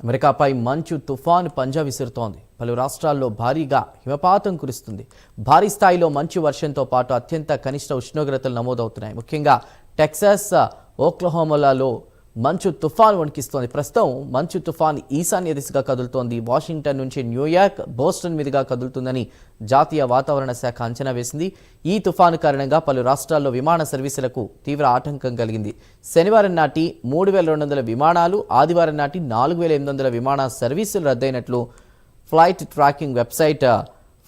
అమెరికాపై మంచు తుఫాను పంజా విసురుతోంది. పలు రాష్ట్రాల్లో భారీగా హిమపాతం కురుస్తుంది. భారీ స్థాయిలో మంచు వర్షంతో పాటు అత్యంత కనిష్ట ఉష్ణోగ్రతలు నమోదవుతున్నాయి. ముఖ్యంగా టెక్సాస్, ఓక్లహోమాలలో మంచు తుఫాను వణికిస్తోంది. ప్రస్తుతం మంచు తుఫాను ఈశాన్య దిశగా కదులుతోంది. వాషింగ్టన్ నుంచి న్యూయార్క్, బోస్టన్ మీదుగా కదులుతుందని జాతీయ వాతావరణ శాఖ అంచనా వేసింది. ఈ తుఫాను కారణంగా పలు రాష్ట్రాల్లో విమాన సర్వీసులకు తీవ్ర ఆటంకం కలిగింది. శనివారం నాటి 3,200 విమానాలు, ఆదివారం నాటి 4,800 విమాన సర్వీసులు రద్దయినట్లు flight tracking website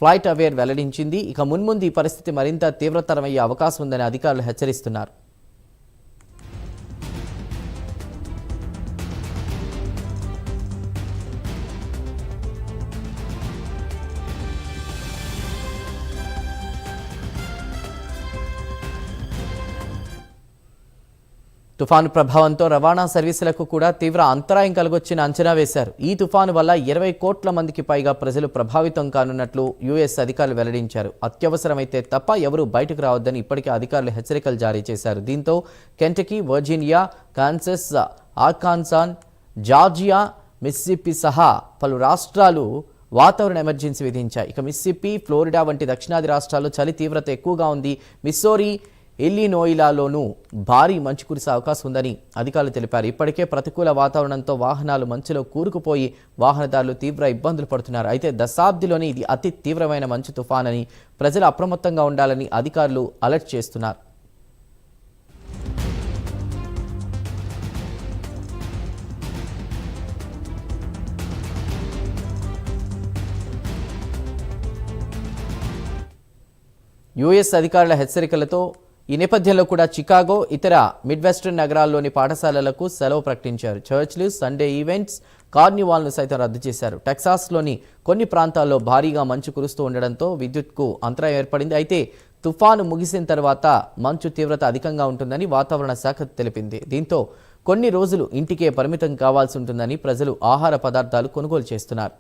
FlightAware వెల్లడించింది. ఇక మున్ముందు ఈ పరిస్థితి మరింత తీవ్రతరమయ్యే అవకాశం ఉందని అధికారులు హెచ్చరిస్తున్నారు. తుఫాను ప్రభావంతో రవాణా సర్వీసులకు కూడా తీవ్ర అంతరాయం కలుగొచ్చిన అంచనా వేశారు. ఈ తుఫాను వల్ల 20 కోట్ల మందికి పైగా ప్రజలు ప్రభావితం కానున్నట్లు యుఎస్ అధికారులు వెల్లడించారు. అత్యవసరమైతే తప్ప ఎవరూ బయటకు రావద్దని ఇప్పటికే అధికారులు హెచ్చరికలు జారీ చేశారు. దీంతో Kentucky, Virginia, Kansas, Arkansas, Georgia, Mississippi సహా పలు రాష్ట్రాలు వాతావరణ ఎమర్జెన్సీ విధించాయి. ఇక మిస్సిసిప్పి, ఫ్లోరిడా వంటి దక్షిణాది రాష్ట్రాల్లో చలి తీవ్రత ఎక్కువగా ఉంది. మిస్సోరీ, ఇల్లినోయిలాలోనూ భారీ మంచు కురిసే అవకాశం ఉందని అధికారులు తెలిపారు. ఇప్పటికే ప్రతికూల వాతావరణంతో వాహనాలు మంచులో కూరుకుపోయి వాహనదారులు తీవ్ర ఇబ్బందులు పడుతున్నారు. అయితే దశాబ్దిలోనే ఇది అతి తీవ్రమైన మంచు తుఫానని, ప్రజలు అప్రమత్తంగా ఉండాలని అధికారులు అలర్ట్ చేస్తున్నారు. యుఎస్ అధికారుల హెచ్చరికలతో ఈ నేపథ్యంలో కూడా చికాగో, ఇతర మిడ్వెస్టర్న్ నగరాల్లోని పాఠశాలలకు సెలవు ప్రకటించారు. చర్చ్లు, సండే ఈవెంట్స్, కార్నివాల్ను సైతం రద్దు చేశారు. టెక్సాస్లోని కొన్ని ప్రాంతాల్లో భారీగా మంచు కురుస్తూ ఉండడంతో విద్యుత్కు అంతరాయం ఏర్పడింది. అయితే తుఫాను ముగిసిన తర్వాత మంచు తీవ్రత అధికంగా ఉంటుందని వాతావరణ శాఖ తెలిపింది. దీంతో కొన్ని రోజులు ఇంటికే పరిమితం కావాల్సి ఉంటుందని ప్రజలు ఆహార పదార్థాలు కొనుగోలు చేస్తున్నారు.